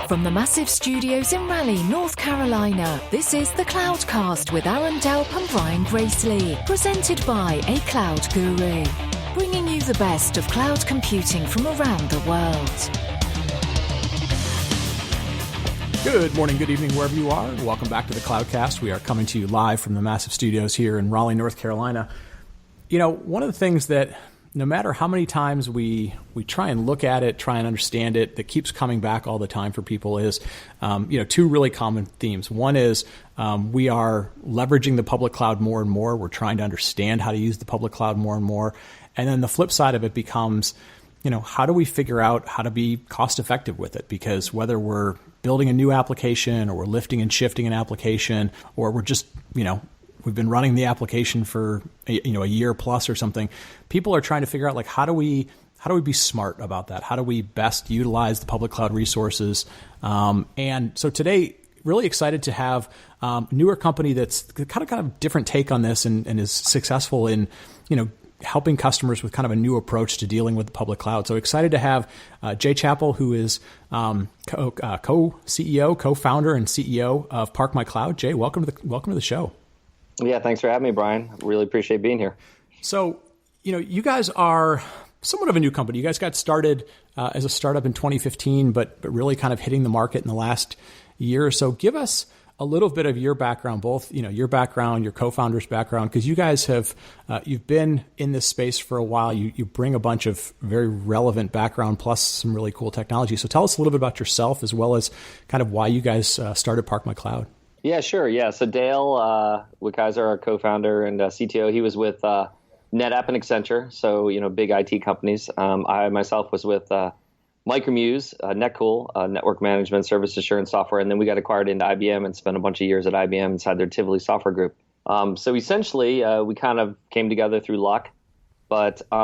From the massive studios in Raleigh, North Carolina, this is the Cloudcast with Aaron Delp and Brian Gracely, presented by A Cloud Guru, bringing you the best of cloud computing from around the world. Good morning, good evening, wherever you are. Welcome back to the Cloudcast. We are coming to you live from the massive studios here in Raleigh, North Carolina. You know, one of the things that no matter how many times we try and look at it, try and understand it, that keeps coming back all the time for people is, two really common themes. One is we are leveraging the public cloud more and more. We're trying to understand how to use the public cloud more and more. And then the flip side of it becomes, how do we figure out how to be cost effective with it? Because whether we're building a new application or we're lifting and shifting an application, or we're just, we've been running the application for a year plus or something, people are trying to figure out, like, how do we be smart about that? How do we best utilize the public cloud resources? And so today, really excited to have a newer company that's kind of different take on this and is successful in, helping customers with kind of a new approach to dealing with the public cloud. So excited to have Jay Chappell, who is co-CEO, co-founder, and CEO of ParkMyCloud. Jay, welcome to the show. Yeah, thanks for having me, Brian. Really appreciate being here. So, you guys are somewhat of a new company. You guys got started as a startup in 2015, but really kind of hitting the market in the last year or so. Give us a little bit of your background, both, your background, your co-founder's background, because you guys have, you've been in this space for a while. You bring a bunch of very relevant background plus some really cool technology. So tell us a little bit about yourself as well as kind of why you guys started ParkMyCloud. Yeah, sure. Yeah. So Dale Wickheiser, our co-founder and CTO, he was with NetApp and Accenture. So, big IT companies. I myself was with Micromuse, NetCool, network management, service assurance software. And then we got acquired into IBM and spent a bunch of years at IBM inside their Tivoli software group. So essentially, we kind of came together through luck. But 3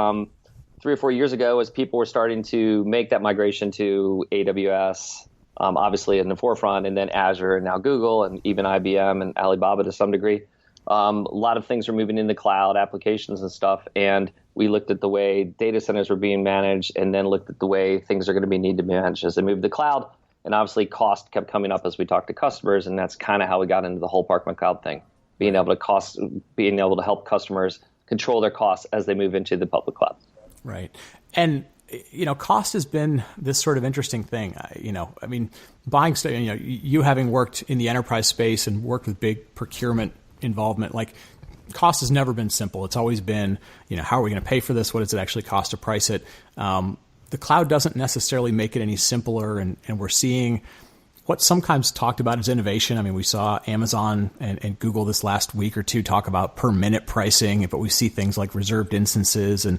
or 4 years ago, as people were starting to make that migration to AWS, obviously in the forefront, and then Azure, and now Google, and even IBM and Alibaba to some degree, a lot of things were moving in the cloud, applications and stuff. And we looked at the way data centers were being managed, and then looked at the way things are going to need to be managed as they move to the cloud. And obviously cost kept coming up as we talked to customers. And that's kind of how we got into the whole ParkMyCloud thing, being able to help customers control their costs as they move into the public cloud. Right. And cost has been this sort of interesting thing. Buying stuff, you having worked in the enterprise space and worked with big procurement involvement, like, cost has never been simple. It's always been, how are we going to pay for this? What does it actually cost to price it? The cloud doesn't necessarily make it any simpler. And we're seeing what sometimes talked about as innovation. I mean, we saw Amazon and Google this last week or two talk about per minute pricing, but we see things like reserved instances. And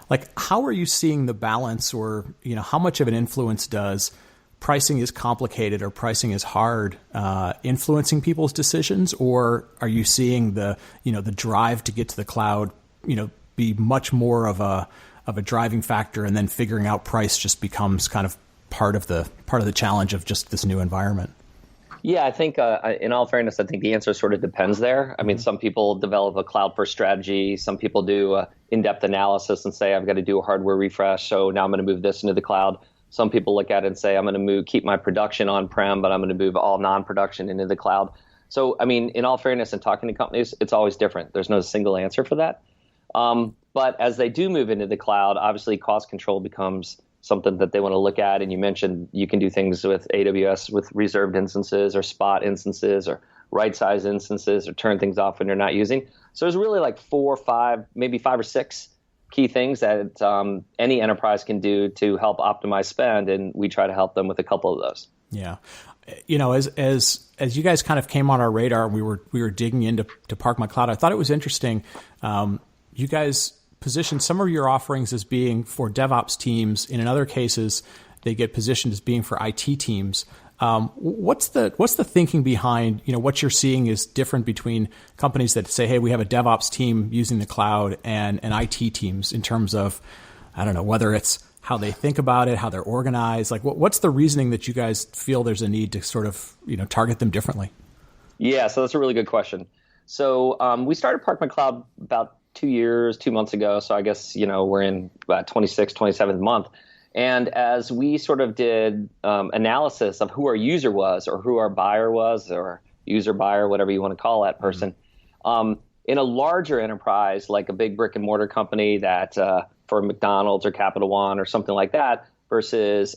like, how are you seeing the balance, or, how much of an influence does pricing is complicated or pricing is hard influencing people's decisions? Or are you seeing the drive to get to the cloud, be much more of a driving factor, and then figuring out price just becomes kind of part of the challenge of just this new environment? Yeah, I think in all fairness, I think the answer sort of depends there. I mean, some people develop a cloud-first strategy. Some people do in-depth analysis and say, I've got to do a hardware refresh, so now I'm going to move this into the cloud. Some people look at it and say, I'm going to keep my production on-prem, but I'm going to move all non-production into the cloud. So, I mean, in all fairness, in talking to companies, it's always different. There's no single answer for that. But as they do move into the cloud, obviously cost control becomes something that they want to look at. And you mentioned you can do things with AWS with reserved instances or spot instances or right-size instances, or turn things off when you're not using. So there's really like 4 or 5, maybe 5 or 6 key things that any enterprise can do to help optimize spend, and we try to help them with a couple of those. Yeah, as you guys kind of came on our radar, we were digging into ParkMyCloud. I thought it was interesting. You guys position some of your offerings as being for DevOps teams. In other cases, they get positioned as being for IT teams. What's the thinking behind, what you're seeing is different between companies that say, hey, we have a DevOps team using the cloud, and IT teams in terms of, I don't know, whether it's how they think about it, how they're organized, like what's the reasoning that you guys feel there's a need to sort of, target them differently? Yeah, so that's a really good question. So we started ParkMyCloud about 2 months ago. So I guess, we're in about 27th month. And as we sort of did analysis of who our user was, or who our buyer was, or user buyer, whatever you want to call that person, in a larger enterprise, like a big brick and mortar company that for McDonald's or Capital One or something like that, versus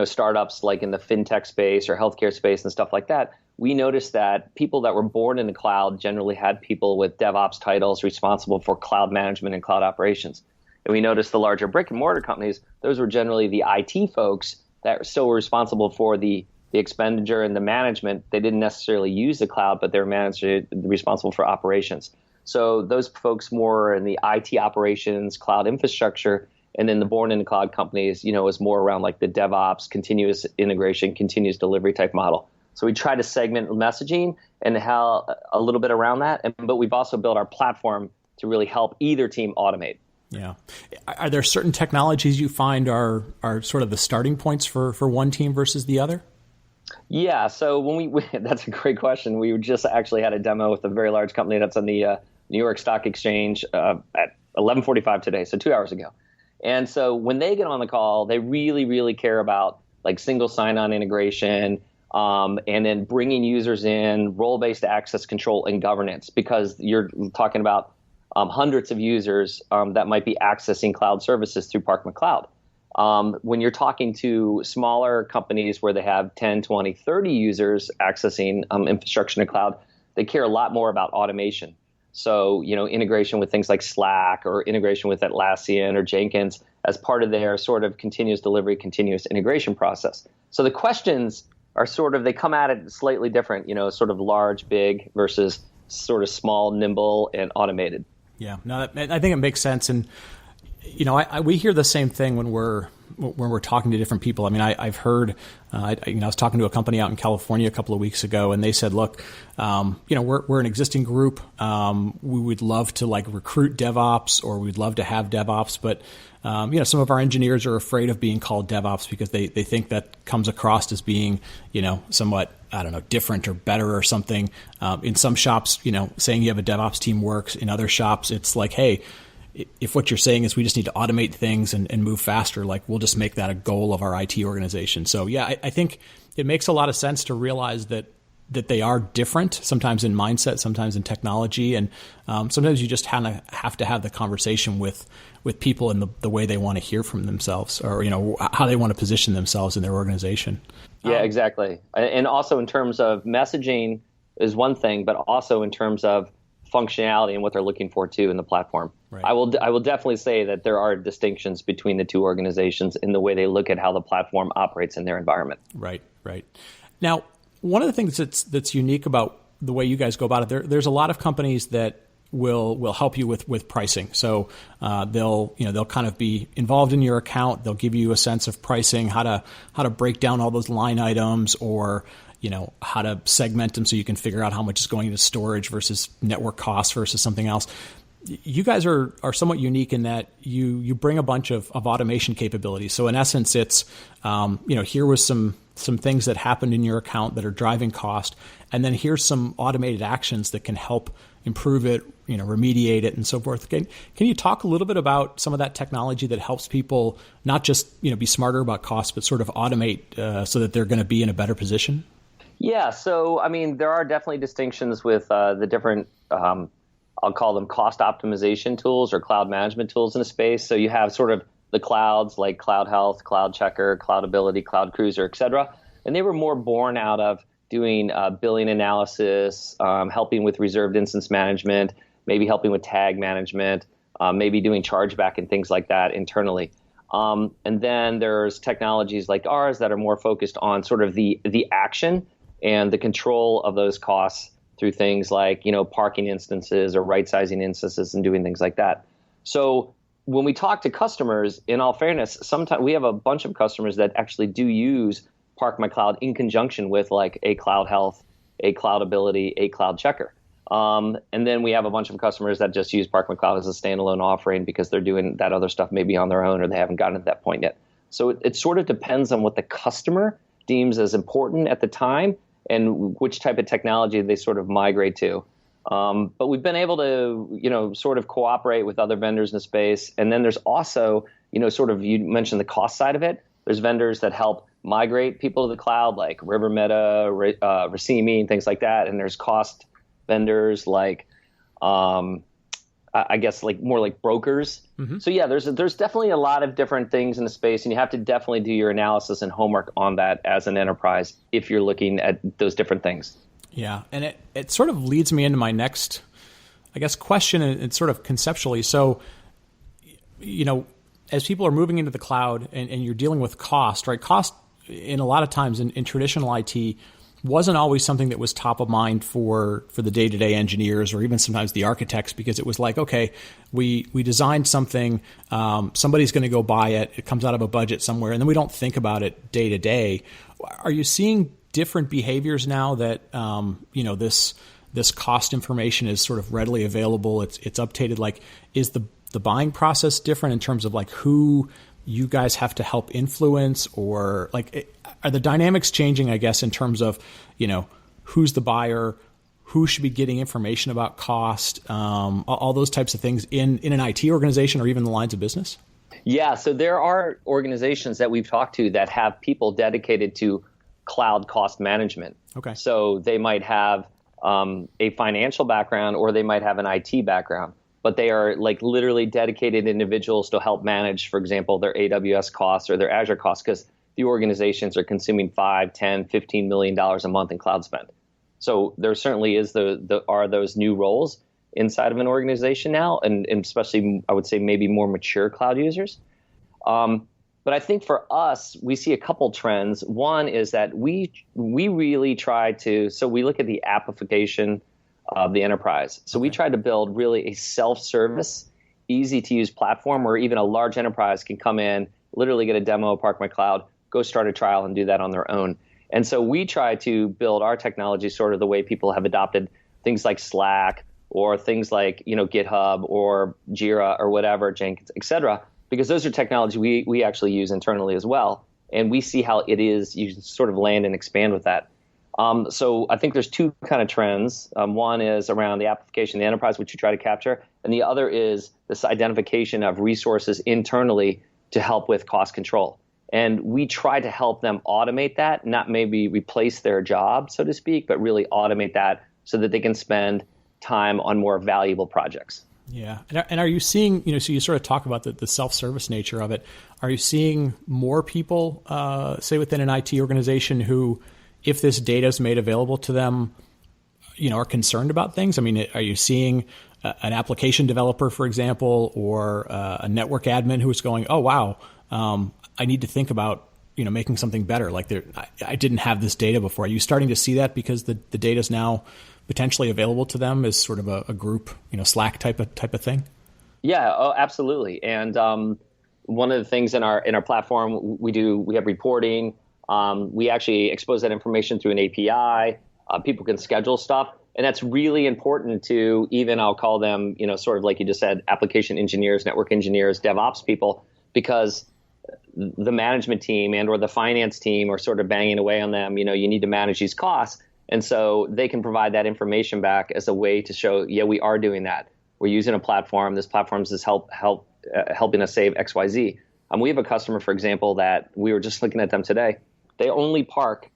startups like in the fintech space or healthcare space and stuff like that, we noticed that people that were born in the cloud generally had people with DevOps titles responsible for cloud management and cloud operations. And we noticed the larger brick and mortar companies, those were generally the IT folks that still were responsible for the expenditure and the management. They didn't necessarily use the cloud, but they were responsible for operations. So those folks more in the IT operations, cloud infrastructure, and then the born in the cloud companies, is more around like the DevOps, continuous integration, continuous delivery type model. So we try to segment messaging and how a little bit around that. But we've also built our platform to really help either team automate. Yeah. Are there certain technologies you find are sort of the starting points for one team versus the other? Yeah. So that's a great question. We just actually had a demo with a very large company that's on the New York Stock Exchange at 11:45 today, so 2 hours ago. And so when they get on the call, they really, really care about like single sign-on integration, and then bringing users in, role-based access control, and governance, because you're talking about hundreds of users that might be accessing cloud services through ParkMyCloud. When you're talking to smaller companies where they have 10, 20, 30 users accessing infrastructure in the cloud, they care a lot more about automation. So, integration with things like Slack or integration with Atlassian or Jenkins as part of their sort of continuous delivery, continuous integration process. So the questions are they come at it slightly different, sort of large, big versus sort of small, nimble, and automated. Yeah, no, I think it makes sense. And, we hear the same thing when we're talking to different people. I mean, I've heard, I was talking to a company out in California a couple of weeks ago, and they said, look, we're an existing group. We would love to like recruit DevOps, or we'd love to have DevOps, but some of our engineers are afraid of being called DevOps because they think that comes across as being, somewhat, I don't know, different or better or something. In some shops, saying you have a DevOps team works. In other shops, it's like, hey, if what you're saying is we just need to automate things and move faster, like we'll just make that a goal of our IT organization. So yeah, I think it makes a lot of sense to realize that they are different, sometimes in mindset, sometimes in technology. And sometimes you just have to have the conversation with people in the way they want to hear from themselves, or, how they want to position themselves in their organization. Yeah, exactly. And also in terms of messaging is one thing, but also in terms of functionality and what they're looking for too in the platform. Right. I will definitely say that there are distinctions between the two organizations in the way they look at how the platform operates in their environment. Right. Now, one of the things that's unique about the way you guys go about it, there's a lot of companies that will help you with pricing. So they'll kind of be involved in your account. They'll give you a sense of pricing, how to break down all those line items, or how to segment them so you can figure out how much is going into storage versus network costs versus something else. You guys are somewhat unique in that you bring a bunch of automation capabilities. So in essence, it's here was some things that happened in your account that are driving cost, and then here's some automated actions that can help improve it, remediate it, and so forth. Can you talk a little bit about some of that technology that helps people not just be smarter about cost, but sort of automate so that they're going to be in a better position? Yeah, so I mean, there are definitely distinctions with the different, I'll call them cost optimization tools or cloud management tools in the space. So you have sort of the clouds like Cloud Health, Cloud Checker, Cloudability, Cloud Cruiser, et cetera. And they were more born out of doing billing analysis, helping with reserved instance management, maybe helping with tag management, maybe doing chargeback and things like that internally. And then there's technologies like ours that are more focused on sort of the action and the control of those costs through things like, parking instances or right-sizing instances and doing things like that. So when we talk to customers, in all fairness, sometimes we have a bunch of customers that actually do use ParkMyCloud in conjunction with like a Cloud Health, a Cloudability, a Cloud Checker. And then we have a bunch of customers that just use ParkMyCloud as a standalone offering because they're doing that other stuff maybe on their own, or they haven't gotten to that point yet. So it sort of depends on what the customer deems as important at the time and which type of technology they sort of migrate to. But we've been able to, sort of cooperate with other vendors in the space. And then there's also, sort of, you mentioned the cost side of it. There's vendors that help migrate people to the cloud, like River Meta, Racimi, and things like that. And there's cost vendors like, I guess, like more like brokers. Mm-hmm. So yeah, there's definitely a lot of different things in the space, and you have to definitely do your analysis and homework on that as an enterprise if you're looking at those different things. Yeah, and it sort of leads me into my next, I guess, question, and sort of conceptually. So, as people are moving into the cloud and you're dealing with cost, right? Cost in a lot of times in traditional IT wasn't always something that was top of mind for the day-to-day engineers or even sometimes the architects, because it was like, okay, we designed something, somebody's going to go buy it, it comes out of a budget somewhere, and then we don't think about it day to day. Are you seeing different behaviors now that this cost information is sort of readily available? It's updated. Like, is the buying process different in terms of like who you guys have to help influence, or like are the dynamics changing, I guess, in terms of, who's the buyer, who should be getting information about cost, all those types of things in an IT organization or even the lines of business? Yeah, so there are organizations that we've talked to that have people dedicated to cloud cost management. Okay. So they might have a financial background, or they might have an IT background, but they are like literally dedicated individuals to help manage, for example, their AWS costs or their Azure costs, because the organizations are consuming $5, $10, $15 million a month in cloud spend. So there certainly is are those new roles inside of an organization now, and especially, I would say, maybe more mature cloud users. But I think for us, we see a couple trends. One is that we really try to, so we look at the application of the enterprise. So we try to build really a self-service, easy-to-use platform where even a large enterprise can come in, literally get a demo of ParkMyCloud, go start a trial, and do that on their own. And so we try to build our technology sort of the way people have adopted things like Slack or things like GitHub or Jira or whatever, Jenkins, et cetera, because those are technology we actually use internally as well. And we see how it is, you sort of land and expand with that. So I think there's two kind of trends. One is around the application, the enterprise, which you try to capture. And the other is this identification of resources internally to help with cost control. And we try to help them automate that, not maybe replace their job, so to speak, but really automate that so that they can spend time on more valuable projects. Yeah. And are you seeing, so you sort of talk about the self-service nature of it. Are you seeing more people, say within an IT organization who, if this data is made available to them, are concerned about things? I mean, are you seeing an application developer, for example, or a network admin who is going, oh, wow, I need to think about, making something better. Like I didn't have this data before. Are you starting to see that because the data is now potentially available to them as sort of a group, Slack type of thing? Yeah, absolutely. And one of the things in our platform we have reporting. We actually expose that information through an API. People can schedule stuff, and that's really important to even, I'll call them, sort of like you just said, application engineers, network engineers, DevOps people, because the management team and or the finance team are sort of banging away on them. You need to manage these costs. And so they can provide that information back as a way to show, yeah, we are doing that. We're using a platform. This platform is helping us save XYZ. We have a customer, for example, that we were just looking at them today. They only park,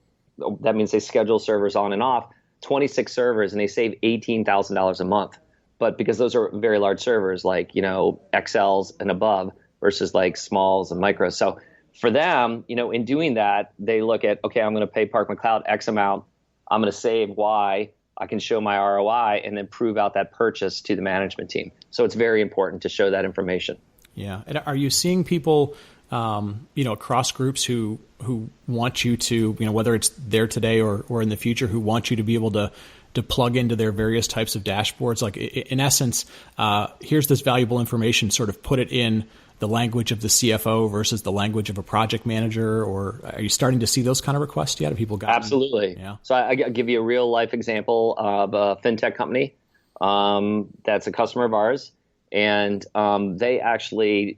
that means they schedule servers on and off, 26 servers, and they save $18,000 a month. But because those are very large servers, like, XLs and above versus like smalls and micros. So for them, in doing that, they look at, okay, I'm going to pay ParkMyCloud X amount. I'm going to save Y. I can show my ROI and then prove out that purchase to the management team. So it's very important to show that information. Yeah. And are you seeing people, across groups who want you to, whether it's there today or in the future, who want you to be able to plug into their various types of dashboards? Like, in essence, here's this valuable information, sort of put it in the language of the CFO versus the language of a project manager? Or are you starting to see those kind of requests yet? Have people gotten? Absolutely. Yeah. So I'll give you a real life example of a fintech company that's a customer of ours. And they actually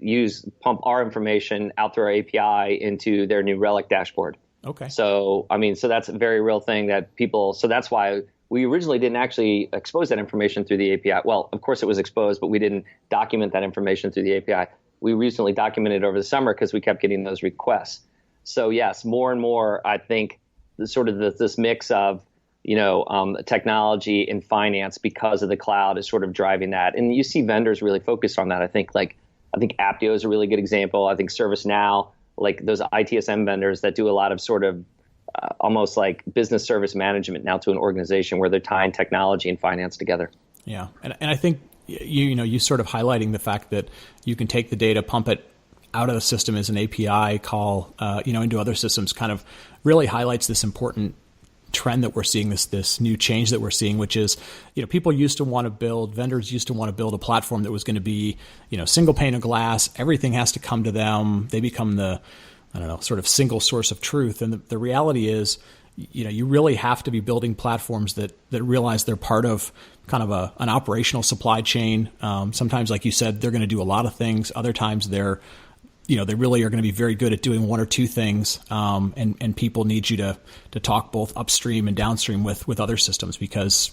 pump our information out through our API into their new Relic dashboard. Okay. So, so that's a very real thing that people, so that's why we originally didn't actually expose that information through the API. Well, of course it was exposed, but we didn't document that information through the API. We recently documented over the summer because we kept getting those requests. So yes, more and more, I think this mix of, technology and finance because of the cloud is sort of driving that. And you see vendors really focused on that. I think Apptio is a really good example. I think ServiceNow, like those ITSM vendors that do a lot of sort of almost like business service management now to an organization where they're tying technology and finance together. Yeah. And I think you sort of highlighting the fact that you can take the data, pump it out of the system as an API call, into other systems kind of really highlights this important trend that we're seeing, this new change that we're seeing, which is, people used to want to build, vendors used to want to build a platform that was going to be, single pane of glass. Everything has to come to them. They become the, sort of single source of truth. And the reality is, you really have to be building platforms that realize they're part of kind of an operational supply chain. Sometimes, like you said, they're going to do a lot of things. Other times they really are going to be very good at doing one or two things. And people need you to talk both upstream and downstream with other systems because,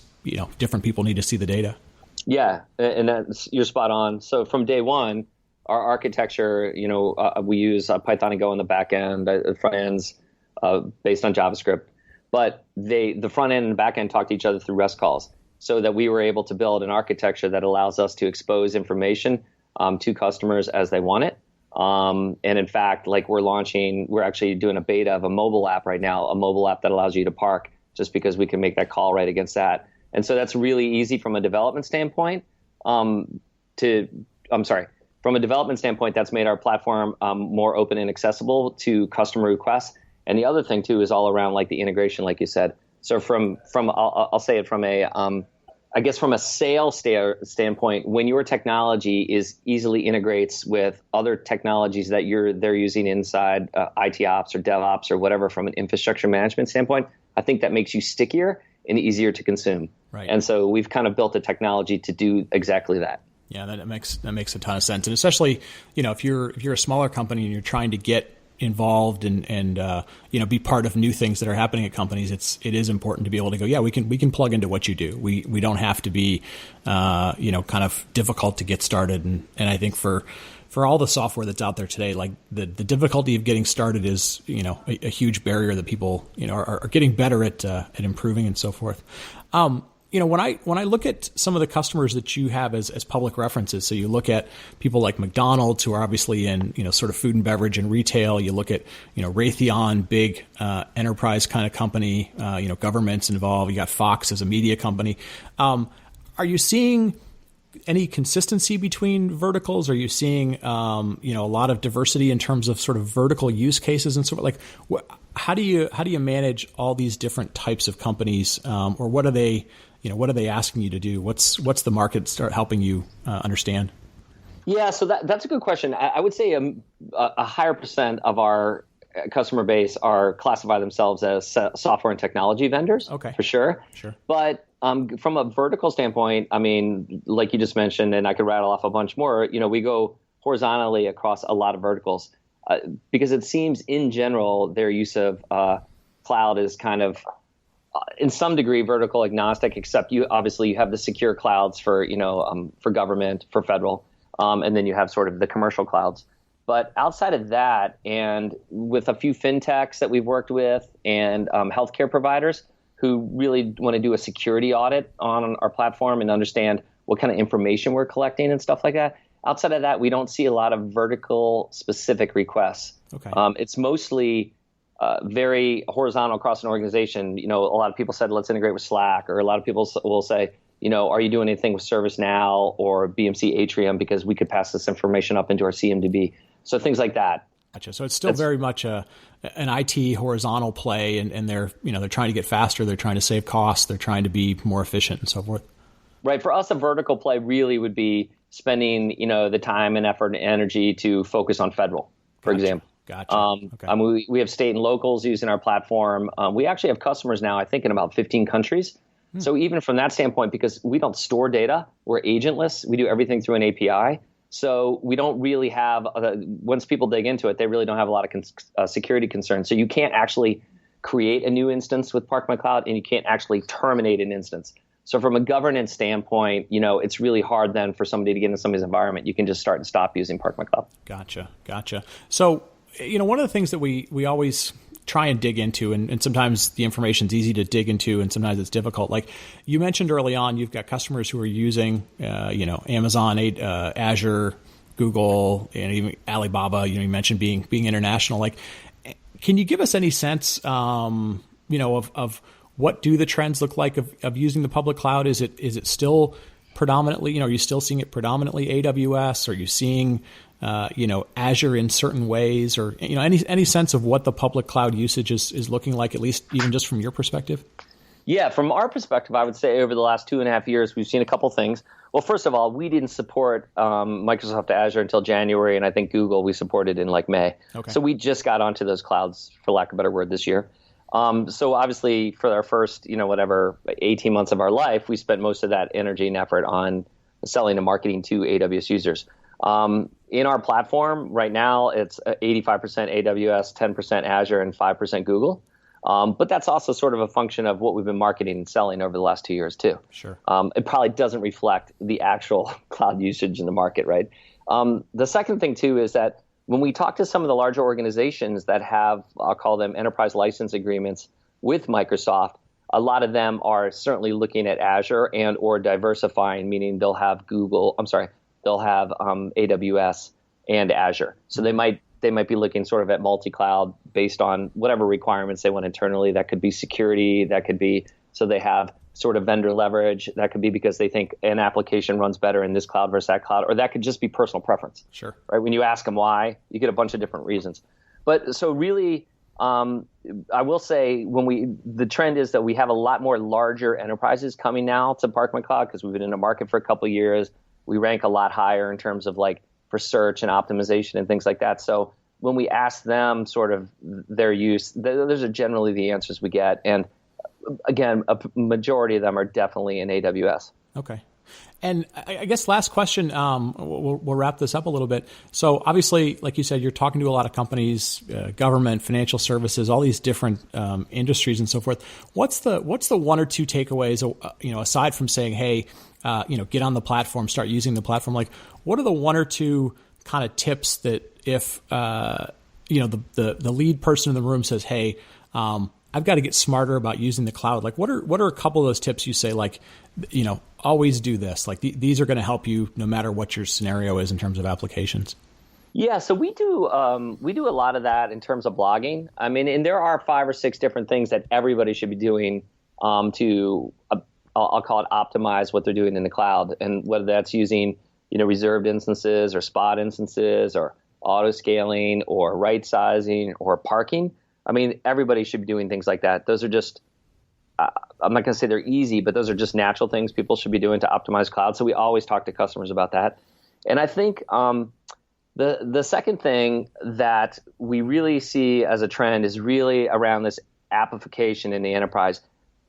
different people need to see the data. Yeah. And you're spot on. So from day one, our architecture, we use Python and Go on the back end, front ends based on JavaScript. But the front end and back end talk to each other through REST calls so that we were able to build an architecture that allows us to expose information to customers as they want it. And in fact, like we're actually doing a beta of a mobile app right now, a mobile app that allows you to park just because we can make that call right against that. And so that's really easy from a development standpoint. From a development standpoint, that's made our platform more open and accessible to customer requests. And the other thing too is all around like the integration, like you said. So I'll say it from a sales standpoint, when your technology easily integrates with other technologies that they're using inside IT ops or DevOps or whatever from an infrastructure management standpoint, I think that makes you stickier and easier to consume. Right. And so we've kind of built a technology to do exactly that. Yeah, that makes a ton of sense. And especially, if you're a smaller company and you're trying to get involved and be part of new things that are happening at companies, it is important to be able to go, yeah, we can plug into what you do. We don't have to be kind of difficult to get started. And I think for all the software that's out there today, like the difficulty of getting started is a huge barrier that people are getting better at improving and so forth. When I look at some of the customers that you have as public references, so you look at people like McDonald's, who are obviously in sort of food and beverage and retail. You look at Raytheon, big enterprise kind of company. Governments involved. You got Fox as a media company. Are you seeing any consistency between verticals? Are you seeing a lot of diversity in terms of sort of vertical use cases and sort of like how do you manage all these different types of companies, or what are they? What are they asking you to do? What's the market start helping you understand? Yeah, so that's a good question. I would say a higher percent of our customer base classify themselves as software and technology vendors. Okay, for sure. Sure. But from a vertical standpoint, I mean, like you just mentioned, and I could rattle off a bunch more. We go horizontally across a lot of verticals because it seems in general their use of cloud is kind of in some degree vertical agnostic, except you have the secure clouds for government, for federal, and then you have sort of the commercial clouds. But outside of that, and with a few fintechs that we've worked with and healthcare providers who really want to do a security audit on our platform and understand what kind of information we're collecting and stuff like that. Outside of that, we don't see a lot of vertical specific requests. Okay. It's mostly very horizontal across an organization. A lot of people said, let's integrate with Slack, or a lot of people will say, are you doing anything with ServiceNow or BMC Atrium because we could pass this information up into our CMDB. So things like that. Gotcha. So it's still very much an IT horizontal play, and they're trying to get faster, they're trying to save costs, they're trying to be more efficient and so forth. Right. For us, a vertical play really would be spending the time and effort and energy to focus on federal, for example. Gotcha. Okay. We have state and locals using our platform. We actually have customers now, I think, in about 15 countries. So even from that standpoint, because we don't store data, we're agentless. We do everything through an API. So we don't really have, once people dig into it, they really don't have a lot of security concerns. So you can't actually create a new instance with ParkMyCloud, and you can't actually terminate an instance. So from a governance standpoint, it's really hard then for somebody to get into somebody's environment. You can just start and stop using ParkMyCloud. Gotcha. So, one of the things that we always try and dig into, and sometimes the information's easy to dig into and sometimes it's difficult. Like you mentioned early on, you've got customers who are using, Amazon, Azure, Google, and even Alibaba. You mentioned being international. Like, can you give us any sense, of what do the trends look like of using the public cloud? Is it still predominantly, are you still seeing it predominantly AWS? Are you seeing, Azure in certain ways, or, any sense of what the public cloud usage is looking like, at least even just from your perspective? Yeah, from our perspective, I would say over the last 2.5 years, we've seen a couple things. Well, first of all, we didn't support Microsoft Azure until January, and I think Google we supported in like May. Okay. So we just got onto those clouds, for lack of a better word, this year. So obviously for our first, 18 months of our life, we spent most of that energy and effort on selling and marketing to AWS users. In our platform right now, it's 85% AWS, 10% Azure, and 5% Google. But that's also sort of a function of what we've been marketing and selling over the last 2 years too. Sure. It probably doesn't reflect the actual cloud usage in the market, right? The second thing too is that when we talk to some of the larger organizations that have, I'll call them enterprise license agreements with Microsoft, a lot of them are certainly looking at Azure and or diversifying, meaning they'll have AWS and Azure. So they might be looking sort of at multi-cloud based on whatever requirements they want internally. That could be security, that could be so they have sort of vendor leverage, that could be because they think an application runs better in this cloud versus that cloud, or that could just be personal preference. Sure. Right? When you ask them why, you get a bunch of different reasons. But so really, I will say the trend is that we have a lot more larger enterprises coming now to ParkMyCloud because we've been in the market for a couple of years. We rank a lot higher in terms of like for search and optimization and things like that. So when we ask them sort of their use, those are generally the answers we get. And again, a majority of them are definitely in AWS. Okay. And I guess last question, we'll wrap this up a little bit. So obviously, like you said, you're talking to a lot of companies, government, financial services, all these different industries and so forth. What's the one or two takeaways, aside from saying, hey, get on the platform, start using the platform? Like, what are the one or two kind of tips that if, the lead person in the room says, hey, I've got to get smarter about using the cloud. Like, what are a couple of those tips you say, like, always do this? Like, these are going to help you no matter what your scenario is in terms of applications. Yeah, so we do a lot of that in terms of blogging. I mean, and there are 5 or 6 different things that everybody should be doing to, I'll call it optimize what they're doing in the cloud. And whether that's using, reserved instances or spot instances or auto scaling or right sizing or parking. I mean, everybody should be doing things like that. Those are just, I'm not going to say they're easy, but those are just natural things people should be doing to optimize cloud. So we always talk to customers about that. And I think the second thing that we really see as a trend is really around this application in the enterprise.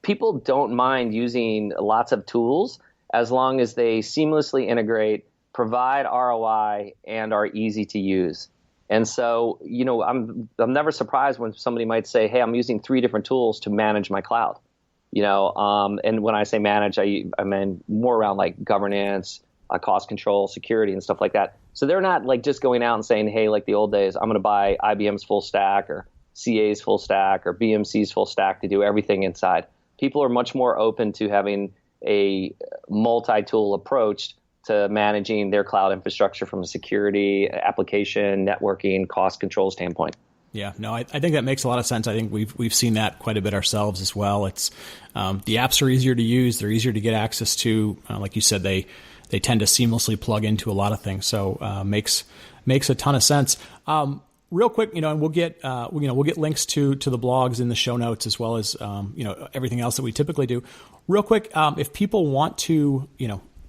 People don't mind using lots of tools as long as they seamlessly integrate, provide ROI, and are easy to use. And so, I'm never surprised when somebody might say, hey, I'm using 3 different tools to manage my cloud. And when I say manage, I mean more around like governance, cost control, security, and stuff like that. So they're not like just going out and saying, hey, like the old days, I'm going to buy IBM's full stack or CA's full stack or BMC's full stack to do everything inside. People are much more open to having a multi-tool approach to managing their cloud infrastructure from a security, application, networking, cost control standpoint. Yeah, no, I think that makes a lot of sense. I think we've seen that quite a bit ourselves as well. It's the apps are easier to use; they're easier to get access to. Like you said, they tend to seamlessly plug into a lot of things. So makes a ton of sense. Real quick, and we'll get links to the blogs in the show notes as well as everything else that we typically do. Real quick, if people want to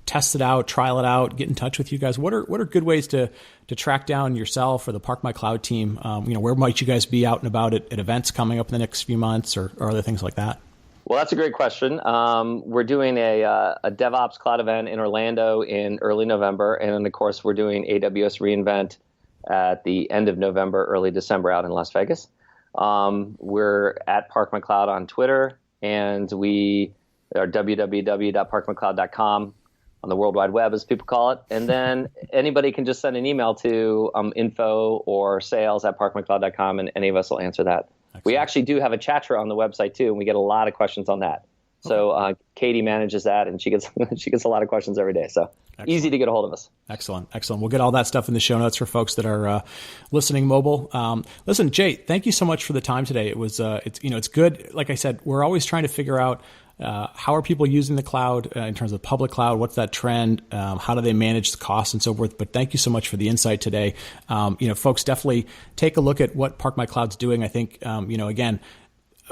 test it out, trial it out, get in touch with you guys, what are good ways to track down yourself or the ParkMyCloud team? Where might you guys be out and about at events coming up in the next few months or other things like that? Well, that's a great question. We're doing a DevOps Cloud event in Orlando in early November. And then, of course, we're doing AWS reInvent at the end of November, early December out in Las Vegas. We're at ParkMyCloud on Twitter, and we are www.parkmycloud.com on the World Wide Web, as people call it. And then anybody can just send an email to info or sales@parkmycloud.com, and any of us will answer that. Excellent. We actually do have a chat on the website too, and we get a lot of questions on that. So Katie manages that, and she gets a lot of questions every day. So excellent. Easy to get a hold of us. Excellent. We'll get all that stuff in the show notes for folks that are listening mobile. Listen, Jay, thank you so much for the time today. It was it's good. Like I said, we're always trying to figure out how are people using the cloud in terms of public cloud? What's that trend? How do they manage the costs and so forth? But thank you so much for the insight today. Folks, definitely take a look at what ParkMyCloud's doing. I think again,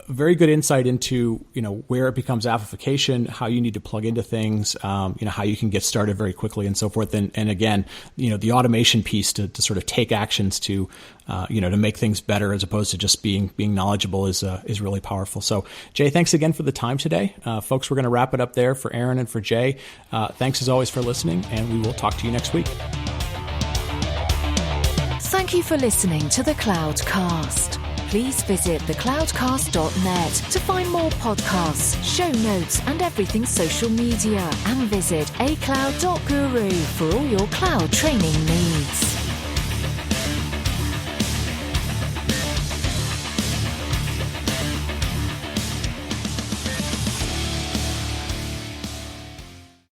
very good insight into, where it becomes amplification, how you need to plug into things, how you can get started very quickly and so forth. And again, the automation piece to sort of take actions to make things better as opposed to just being knowledgeable is really powerful. So Jay, thanks again for the time today. Folks, we're going to wrap it up there for Aaron and for Jay. Thanks as always for listening, and we will talk to you next week. Thank you for listening to the Cloudcast. Please visit thecloudcast.net to find more podcasts, show notes, and everything social media. And visit acloud.guru for all your cloud training needs.